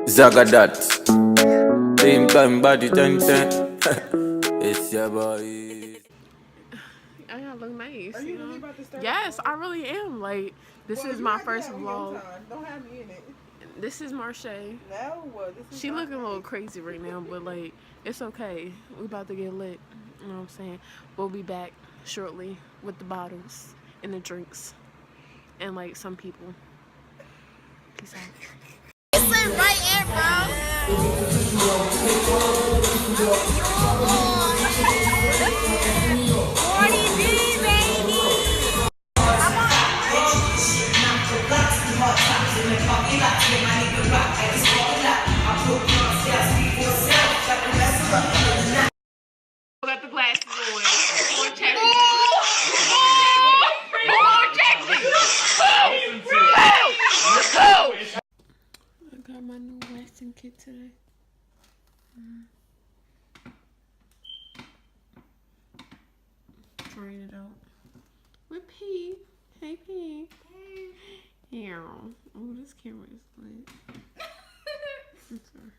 Zagadat. Same time body 10. It's your boy. I gotta look nice. Are you really about to start? Yes, I really am. Like, this is my first vlog. Don't have me in it. This is Marche. No, this is She looking a little crazy right now, but like, it's okay. We about to get lit. You know what I'm saying? We'll be back shortly with the bottles and the drinks and like some people. Peace out. It's right here, Got the glasses on. Check it. I got my new waxing kit today. Trying it out with P. Hey P. Hey. Yeah. Oh, this camera is lit. I'm sorry.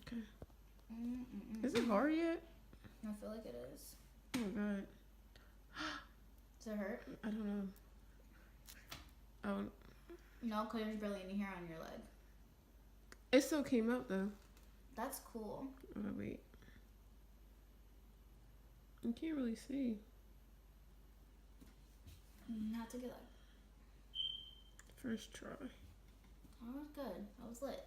Okay. Is it hard yet? I feel like it is. Oh my god. Does it hurt? I don't know. Oh, No, because there's barely any hair on your leg. it still came out though. That's cool. Oh wait. You can't really see. Not to get like. First try. That was good. That was lit.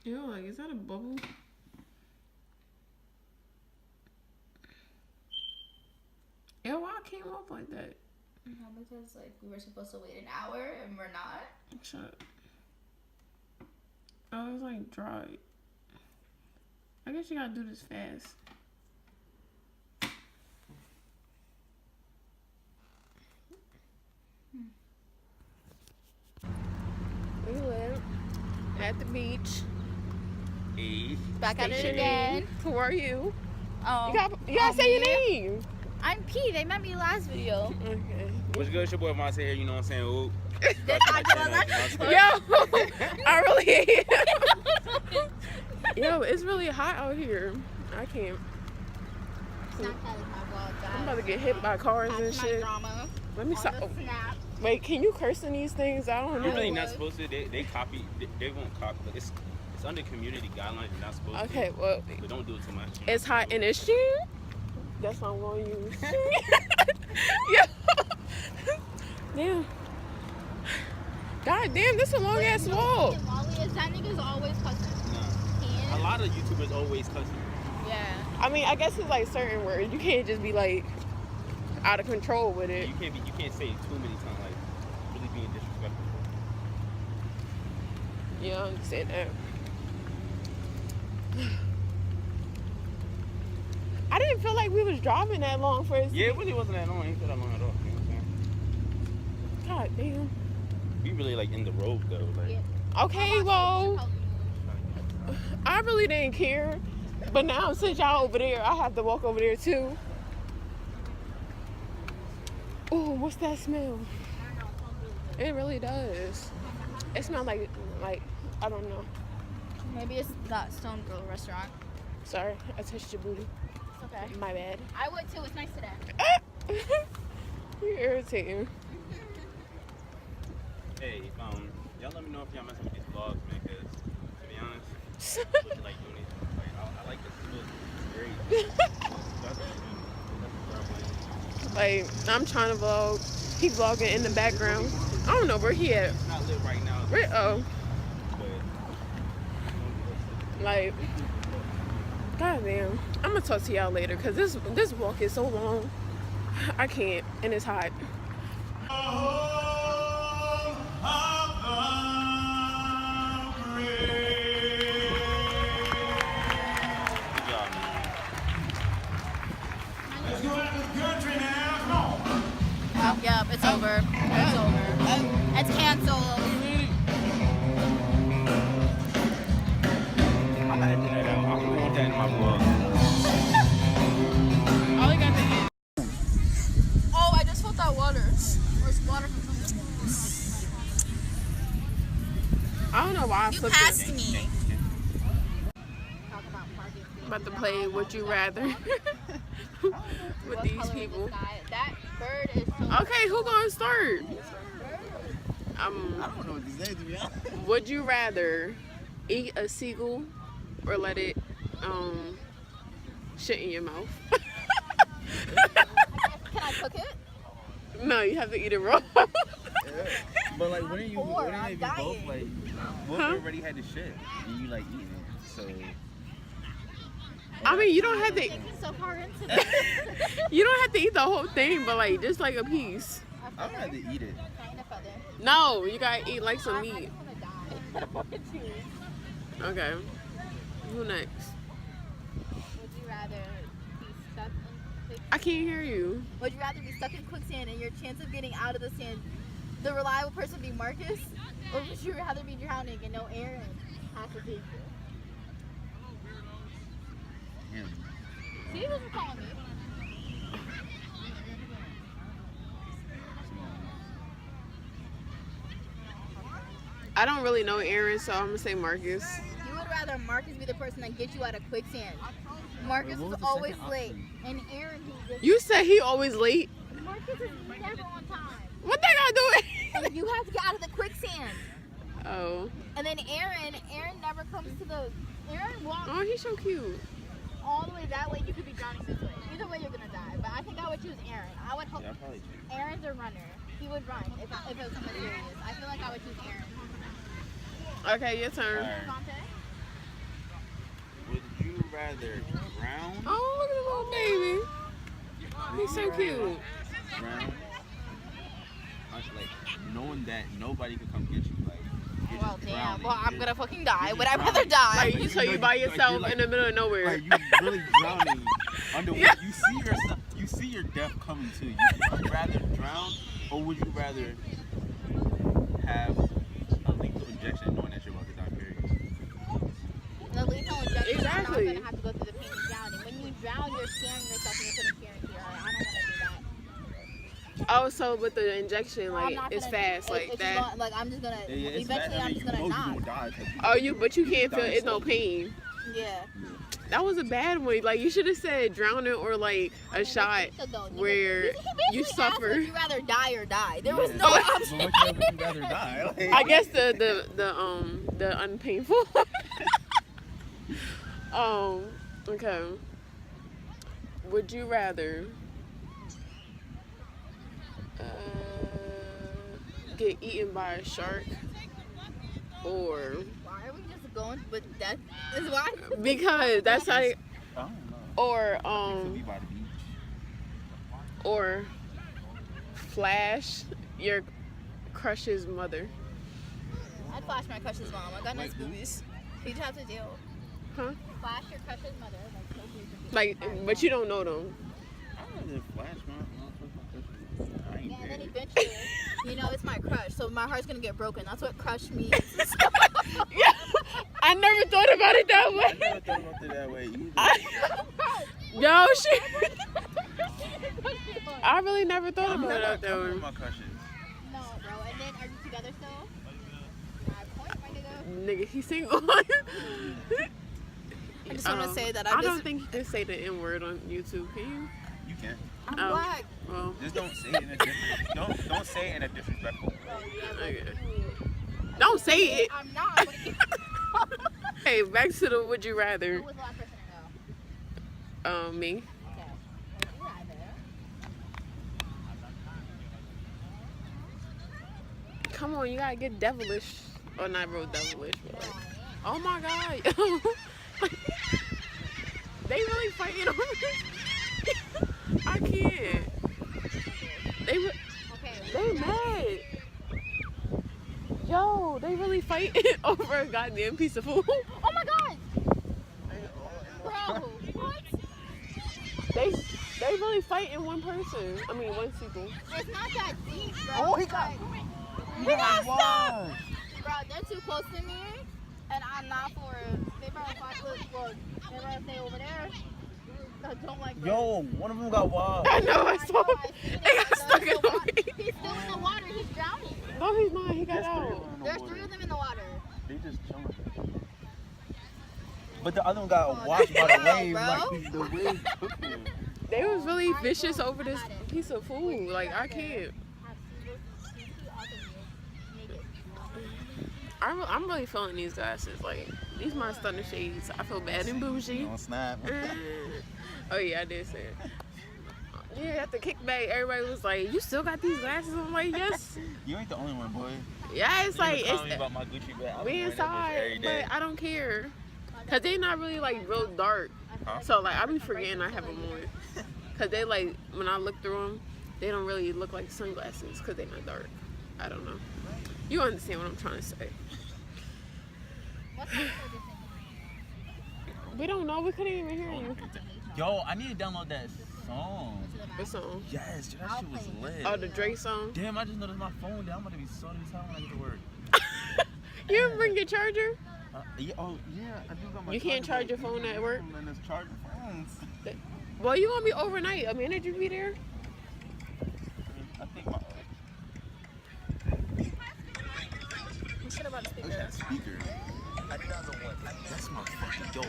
Yo, like, is that a bubble? Yo, why I came off like that? No, because like we were supposed to wait an hour and we're not. Shut up. Oh, it was like dry. I guess you gotta do this fast. We live at the beach. Hey. Back at it Station again. E. Who are you? Oh, You gotta say your name. I'm P. They met me last video. Okay. What's good? It's your boy Monte here, you know what I'm saying? Ooh. Yo, I really am. Yo, it's really hot out here. I can't. I'm about to get hit by cars and shit. Let me stop. Oh. Wait, can you curse in these things? I don't know. You're really not supposed to. They copy. They won't copy. It's under community guidelines. You're not supposed to. Okay, well, But don't do it too much. it's hot and it's sheen. That's what I'm going to use. Yeah. Damn. God damn, this is a long ass walk. That nigga's always cussing. Nah. A lot of YouTubers always cussing. Yeah. I mean, I guess it's like certain words. You can't just be like out of control with it. You can't say it too many times, like really being disrespectful. Yeah, I understand that. I didn't feel like we was driving that long first. Yeah, it really wasn't that long. It ain't feel that long at all. You know what I'm saying? God damn. We really like in the road though. Like. Yeah. Okay, well, I really didn't care. But now since y'all over there, I have to walk over there too. Oh, what's that smell? It really does. It smells like I don't know. Maybe it's that Stone Grill restaurant. Sorry, I touched your booty. It's okay. My bad. I would too. It's nice today. You're irritating. Hey, y'all let me know if y'all messing with these vlogs, man. Cause to be honest, I really like doing these. Like, I like this. It's great. Like, I'm trying to vlog. He vlogging in the background. I don't know where he at. It's not lit right now. Where? Oh, But like, goddamn. I'm gonna talk to y'all later because this walk is so long. I can't, and it's hot. Yep, it's over. It's over. It's canceled. Han Solo. I'm gonna edit that out. I'm gonna put that in my vlog. All I got to eat. Oh, I just felt that water. Or it's water from something. I don't know why I You flipped passed it. me. I'm about to play Would You Rather with these people. That bird is so Okay, who gonna start? I don't know what to say, to be honest. Would you rather eat a seagull or let it shit in your mouth? Can I cook it? No, you have to eat it raw. But like, wouldn't you I'm both dying. like, what if you already had the shit and you like eating it? So. I mean, you don't have to. Thinking so far into this. You don't have to eat the whole thing, but like just like a piece. I'd rather eat it. No, you gotta eat like some meat. I just want to die. Okay. Who next? Would you rather be stuck in quicksand? I can't hear you. Would you rather be stuck in quicksand and your chance of getting out of the sand, the reliable person be Marcus? Or would you rather be drowning and no Aaron has to take you? Him. See who's calling me? I don't really know Aaron, so I'm gonna say Marcus. You would rather Marcus be the person that gets you out of quicksand. Marcus Wait, what is was the always second late. option? And Aaron, he gets You said he always late. Marcus is never on time. What they gotta do? And you have to get out of the quicksand. Oh. And then Aaron never comes to the. Aaron walks Oh, he's so cute. all the way that way. You could be drowning this way. Either way, you're gonna die. But I think I would choose Aaron. I would hope. Yeah, I'd probably choose. Aaron's a runner. He would run if it was something serious. I feel like I would choose Aaron. Okay, your turn. Alright. Conte? Would you rather drown? Oh, look at the little baby. He's so cute. Drown? Like, knowing that nobody could come get you. Like, you're Well, just damn. drowning. Well, I'm gonna fucking die. you're Would just I rather drowning. die? Like, Like, so you by like, yourself you're like- in the middle of nowhere. Like, you really drowning underwater. Yeah. You see yourself. You see your death coming to you. Would you rather drown, or would you rather have a lethal injection knowing that you're about to die? Period. The lethal injection, Exactly. you're not gonna have to go through the pain of drowning. When you drown, you're scaring yourself and you're putting fear into your heart. I don't want to do that. Oh, so with the injection, I'm like not it's gonna- fast, like it's that. Just gonna, like I'm just gonna. Yeah, it's eventually, bad. I I'm mean, just you gonna know knock. you gonna die. 'cause you- Oh, but you can't feel die it's no slowly. pain. Yeah. That was a bad one. Like you should have said drowning or like a shot So though, where he basically you asked, suffer. Would you rather die or die? There was Yeah. no But option. which one would you rather die? Like, I guess the unpainful. Okay. Would you rather get eaten by a shark or Why are we just going? But that is why. because that's how I don't know. or It could be by the beach. or flash your crush's mother. I'd flash my crush's mom. I got nice Wait, who? boobies. You'd have to do. Huh? Flash your crush's mother. Like, so boobies. Like, but you don't know them. I'd rather flash my I ain't Yeah, and then dead. eventually, you know, it's my crush, so my heart's gonna get broken. That's what crush means. Yeah, I never thought about it that I way. never thought about it that way either. Yo, shit. I really never thought I'm about not it that coming way. with my crushes. No, bro. And then, are you together still? Point, my nigga. Nigga, he's single. I just want to say that I don't think you can say the N word on YouTube, can you? You can. I'm Oh. black. Well, Just don't say it in a different. Don't say it in a disrespectful way. okay. Don't say it. I'm not. Hey, back to the would you rather. Who was the last person to go? Me. Okay. Would you rather? Come on, you gotta get devilish. Or not real devilish, but like, oh my god. They really fighting over this. I can't. They Okay. mad. Yo, they really fighting over a goddamn piece of food. Oh my god! Bro, what? They really fighting one person. I mean, one sequel. It's not that deep, bro. Oh, he got- You He got got stuck. washed. Bro, they're too close to me, and I'm not for it. They better they better stay over there. I don't like that. Yo, one of them got washed. I know, I saw him. I see He them. got stuck in the He's way. still in the water. He's drowning. No, he's not. He got There's three of out. them in the There's water. 3 of them in the water. They just chilling. But the other one got Oh, washed by the that's wave. wild, Like the wave took him. They was really Alright, vicious cool. over this I got it. piece of food. Like, I can't. Have Seagulls off of you. Naked. I'm really feeling these glasses. Like, these my stunner shades. I feel bad and bougie. On snap. Oh, yeah, I did say it. Yeah, at the kickback, everybody was like, "You still got these glasses?" I'm like, "Yes." You ain't the only one, boy. Yeah, it's You like even call me it's about my Gucci bag. I be we wearing that bitch every inside, day. but I don't care, cause they not really like real dark. Huh? So like I be forgetting I have them on, cause they like when I look through them, they don't really look like sunglasses, cause they not dark. I don't know. You understand what I'm trying to say? What's the difference? We don't know. We couldn't even hear you. Yo, I need to download that song. What song? Yes, that shit was lit. Oh, the Drake song. Damn, I just noticed my phone down. I'm gonna be so excited when I get to work. You didn't bring your charger? Yeah, oh, yeah, I do got my You can't charge your phone at work? And it's charging phones. Well, you gonna be overnight. A manager be there? I think my. What about the Look at that speaker. That's my fucking yo.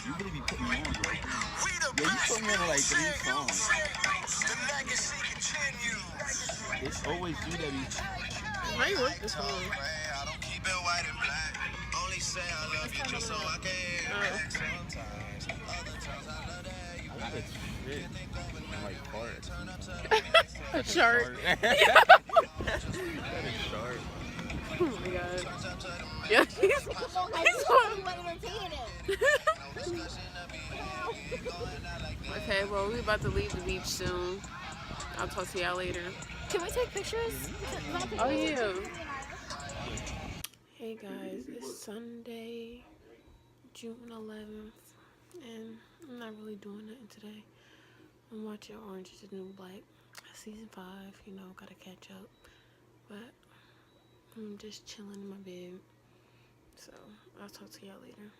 You really be putting me on, bro. Yeah, you put me on like 3 songs. It's always you that be. How you work this phone? I got a trick. I'm like fart. A shark. That is sharp. Oh my god. Yeah, he's Okay, well, we about to leave the beach soon. I'll talk to y'all later. Can we take pictures? Oh, yeah. Hey, guys. It's Sunday, June 11th, and I'm not really doing nothing today. I'm watching Orange is the New Black, season 5, you know, gotta catch up. But I'm just chilling in my bed. So, I'll talk to y'all later.